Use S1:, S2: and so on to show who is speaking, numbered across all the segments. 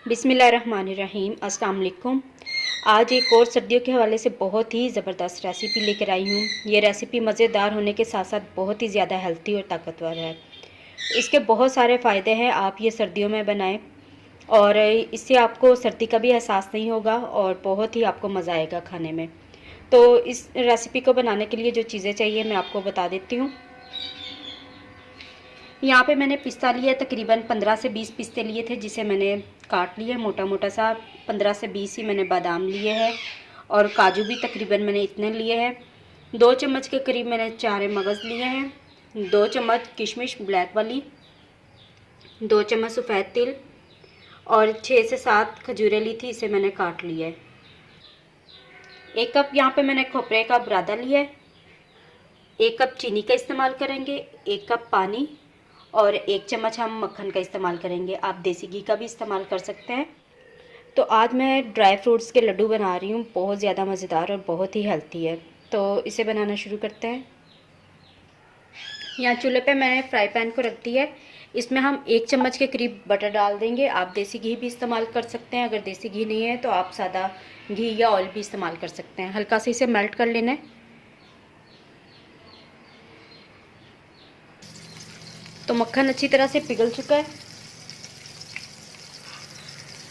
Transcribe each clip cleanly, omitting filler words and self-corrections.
S1: बिस्मिल्लाहिर्रहमानिर्रहीम। अस्सलाम वालेकुम। आज एक और सर्दियों के हवाले से बहुत ही ज़बरदस्त रेसिपी लेकर आई हूँ। ये रेसिपी मज़ेदार होने के साथ साथ बहुत ही ज़्यादा हेल्थी और ताकतवर है। इसके बहुत सारे फ़ायदे हैं। आप ये सर्दियों में बनाएं और इससे आपको सर्दी का भी एहसास नहीं होगा और बहुत ही आपको मज़ा आएगा खाने में। तो इस रेसिपी को बनाने के लिए जो चीज़ें चाहिए मैं आपको बता देती हूँ। यहाँ पे मैंने पिस्ता लिया तकरीबन 15 से 20 पिस्ते लिए थे, जिसे मैंने काट लिया मोटा मोटा सा। 15 से 20 ही मैंने बादाम लिए हैं और काजू भी तकरीबन मैंने इतने लिए हैं। 2 चम्मच के करीब मैंने चारे मगज़ लिए हैं। 2 चम्मच किशमिश ब्लैक वाली, 2 चम्मच सफ़ेद तिल और 6 से 7 खजूरें ली थी, इसे मैंने काट लिया है। 1 कप यहाँ पे मैंने खोपरे का बुरादा लिया है। 1 कप चीनी का इस्तेमाल करेंगे, 1 कप पानी और 1 चम्मच हम मक्खन का इस्तेमाल करेंगे। आप देसी घी का भी इस्तेमाल कर सकते हैं। तो आज मैं ड्राई फ्रूट्स के लड्डू बना रही हूँ, बहुत ज़्यादा मज़ेदार और बहुत ही हेल्थी है। तो इसे बनाना शुरू करते हैं। यहाँ चूल्हे पे मैंने फ्राई पैन को रख दिया है। इसमें हम 1 चम्मच के करीब बटर डाल देंगे। आप देसी घी भी इस्तेमाल कर सकते हैं। अगर देसी घी नहीं है तो आप सादा घी या ऑयल भी इस्तेमाल कर सकते हैं। हल्का से इसे मेल्ट कर लेना है। तो मक्खन अच्छी तरह से पिघल चुका है।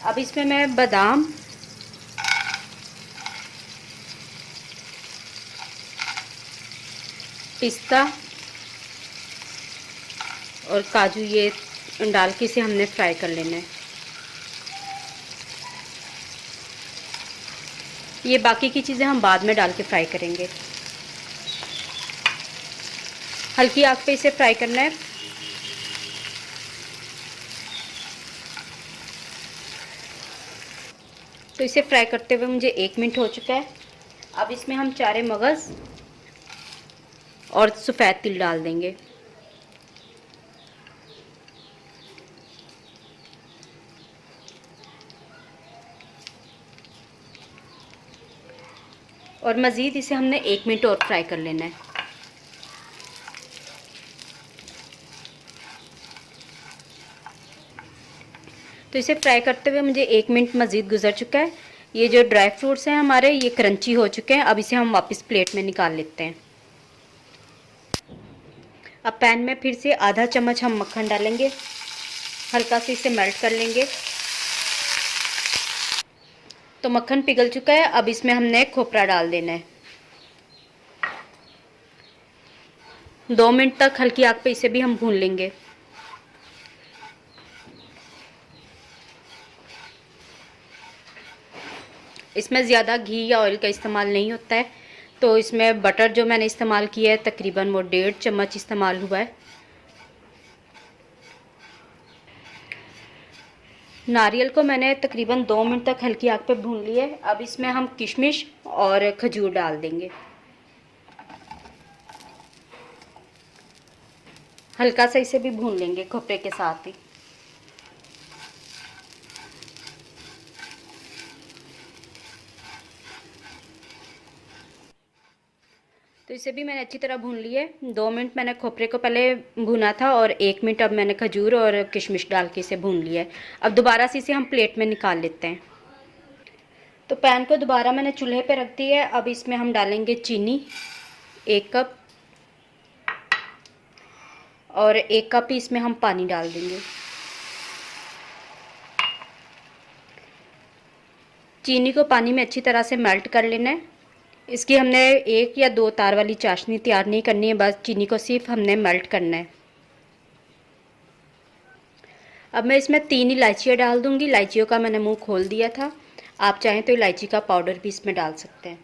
S1: अब इसमें मैं बादाम, पिस्ता और काजू ये डाल के इसे हमने फ्राई कर लेना है। ये बाकी की चीज़ें हम बाद में डाल के फ्राई करेंगे। हल्की आग पे इसे फ्राई करना है। तो इसे फ्राई करते हुए मुझे 1 मिनट हो चुका है। अब इसमें हम चारे मगज़ और सफ़ेद तिल डाल देंगे। और मज़ीद इसे हमने 1 मिनट और फ्राई कर लेना है। तो इसे फ्राई करते हुए मुझे 1 मिनट मज़ीद गुजर चुका है। ये जो ड्राई फ्रूट्स हैं हमारे, ये क्रंची हो चुके हैं। अब इसे हम वापस प्लेट में निकाल लेते हैं। अब पैन में फिर से आधा चम्मच हम मक्खन डालेंगे। हल्का से इसे मेल्ट कर लेंगे। तो मक्खन पिघल चुका है। अब इसमें हमने खोपरा डाल देना है। 2 मिनट तक हल्की आग पे इसे भी हम भून लेंगे। इसमें ज़्यादा घी या ऑयल का इस्तेमाल नहीं होता है। तो इसमें बटर जो मैंने इस्तेमाल किया है तकरीबन वो 1.5 चम्मच इस्तेमाल हुआ है। नारियल को मैंने तकरीबन 2 मिनट तक हल्की आग पे भून लिया है। अब इसमें हम किशमिश और खजूर डाल देंगे। हल्का सा इसे भी भून लेंगे खोपरे के साथ ही। तो इसे भी मैंने अच्छी तरह भून लिया है। 2 मिनट मैंने खोपरे को पहले भुना था और 1 मिनट अब मैंने खजूर और किशमिश डाल के इसे भून लिया है। अब दोबारा से इसे हम प्लेट में निकाल लेते हैं। तो पैन को दोबारा मैंने चूल्हे पे रख दिया है। अब इसमें हम डालेंगे चीनी 1 कप और 1 कप ही इसमें हम पानी डाल देंगे। चीनी को पानी में अच्छी तरह से मेल्ट कर लेना है। इसकी हमने 1 या 2 तार वाली चाशनी तैयार नहीं करनी है, बस चीनी को सिर्फ हमने मेल्ट करना है। अब मैं इसमें 3 इलायचियाँ डाल दूंगी। इलायचियों का मैंने मुंह खोल दिया था। आप चाहें तो इलायची का पाउडर भी इसमें डाल सकते हैं।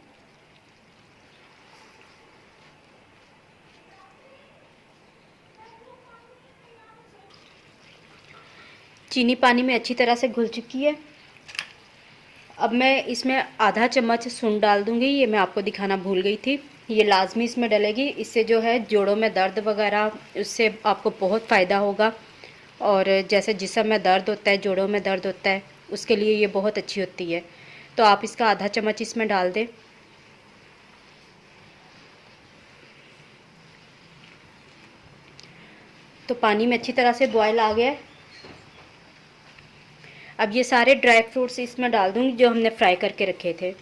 S1: चीनी पानी में अच्छी तरह से घुल चुकी है। अब मैं इसमें आधा चम्मच सूंड डाल दूंगी। ये मैं आपको दिखाना भूल गई थी, ये लाजमी इसमें डलेगी। इससे जो है जोड़ों में दर्द वगैरह, उससे आपको बहुत फ़ायदा होगा। और जैसे जिस्म में दर्द होता है, जोड़ों में दर्द होता है, उसके लिए ये बहुत अच्छी होती है। तो आप इसका आधा चम्मच इसमें डाल दें। तो पानी में अच्छी तरह से बॉयल आ गया है। अब ये सारे ड्राई फ्रूट्स इसमें डाल दूँगी जो हमने फ्राई करके रखे थे।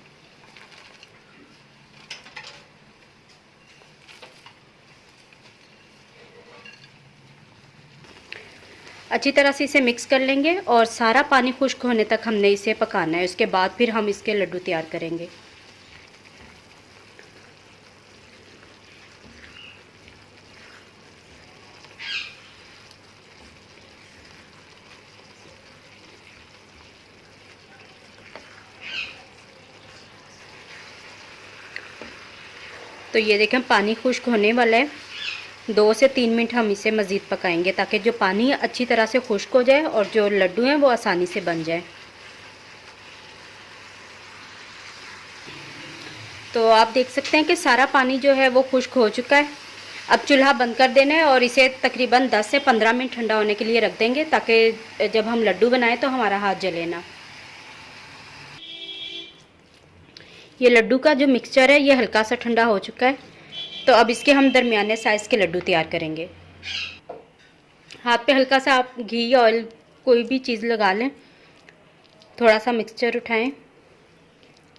S1: अच्छी तरह से इसे मिक्स कर लेंगे और सारा पानी खुश्क होने तक हमने इसे पकाना है। उसके बाद फिर हम इसके लड्डू तैयार करेंगे। तो ये देखें पानी खुश्क होने वाला है। 2 से 3 मिनट हम इसे मज़ीद पकाएंगे ताकि जो पानी अच्छी तरह से खुश्क हो जाए और जो लड्डू हैं वो आसानी से बन जाए। तो आप देख सकते हैं कि सारा पानी जो है वो खुश्क हो चुका है। अब चूल्हा बंद कर देना है और इसे तकरीबन 10 से 15 मिनट ठंडा होने के लिए रख देंगे ताकि जब हम लड्डू बनाएं तो हमारा हाथ जले ना। ये लड्डू का जो मिक्सचर है ये हल्का सा ठंडा हो चुका है। तो अब इसके हम दरमियाने साइज़ के लड्डू तैयार करेंगे। हाथ पे हल्का सा आप घी या ऑयल कोई भी चीज़ लगा लें, थोड़ा सा मिक्सचर उठाएं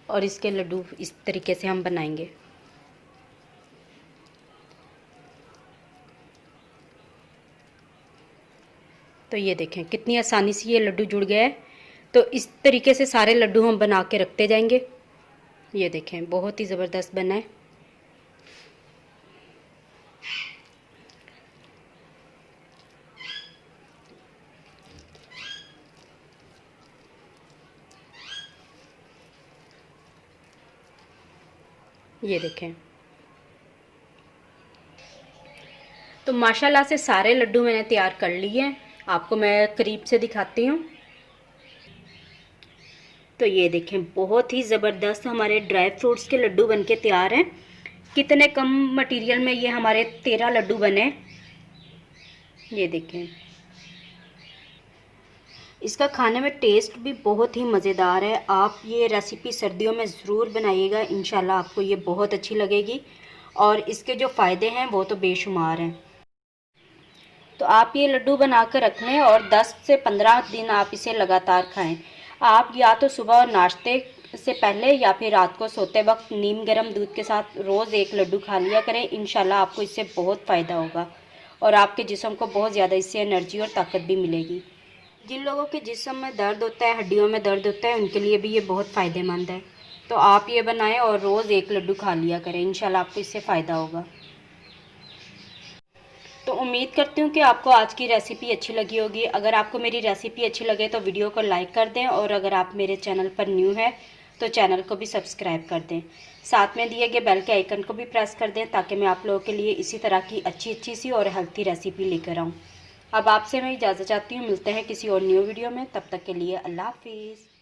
S1: और इसके लड्डू इस तरीके से हम बनाएंगे। तो ये देखें कितनी आसानी से ये लड्डू जुड़ गया है। तो इस तरीके से सारे लड्डू हम बना के रखते जाएंगे। ये देखें बहुत ही ज़बरदस्त बना है। ये देखें तो माशाल्लाह से सारे लड्डू मैंने तैयार कर लिए हैं। आपको मैं करीब से दिखाती हूँ। तो ये देखें बहुत ही ज़बरदस्त हमारे ड्राई फ्रूट्स के लड्डू बनके तैयार हैं। कितने कम मटेरियल में ये हमारे 13 लड्डू बने। ये देखें इसका खाने में टेस्ट भी बहुत ही मज़ेदार है। आप ये रेसिपी सर्दियों में ज़रूर बनाइएगा, इंशाल्लाह आपको ये बहुत अच्छी लगेगी और इसके जो फ़ायदे हैं वो तो बेशुमार हैं। तो आप ये लड्डू बना कर रख लें और 10 से 15 दिन आप इसे लगातार खाएं। आप या तो सुबह और नाश्ते से पहले या फिर रात को सोते वक्त नीम गर्म दूध के साथ रोज़ एक लड्डू खा लिया करें। इंशाल्लाह आपको इससे बहुत फ़ायदा होगा और आपके जिस्म को बहुत ज़्यादा इससे एनर्जी और ताकत भी मिलेगी। जिन लोगों के जिस्म में दर्द होता है, हड्डियों में दर्द होता है, उनके लिए भी ये बहुत फ़ायदेमंद है। तो आप ये बनाएं और रोज़ एक लड्डू खा लिया करें, इंशाल्लाह आपको इससे फ़ायदा होगा। तो उम्मीद करती हूँ कि आपको आज की रेसिपी अच्छी लगी होगी। अगर आपको मेरी रेसिपी अच्छी लगे तो वीडियो को लाइक कर दें और अगर आप मेरे चैनल पर न्यू है तो चैनल को भी सब्सक्राइब कर दें। साथ में दिए गए बेल के आइकन को भी प्रेस कर दें ताकि मैं आप लोगों के लिए इसी तरह की अच्छी सी और हेल्थी रेसिपी लेकर आऊँ। अब आपसे मैं इजाज़त चाहती हूँ। मिलते हैं किसी और न्यू वीडियो में, तब तक के लिए अल्लाह हाफिज़।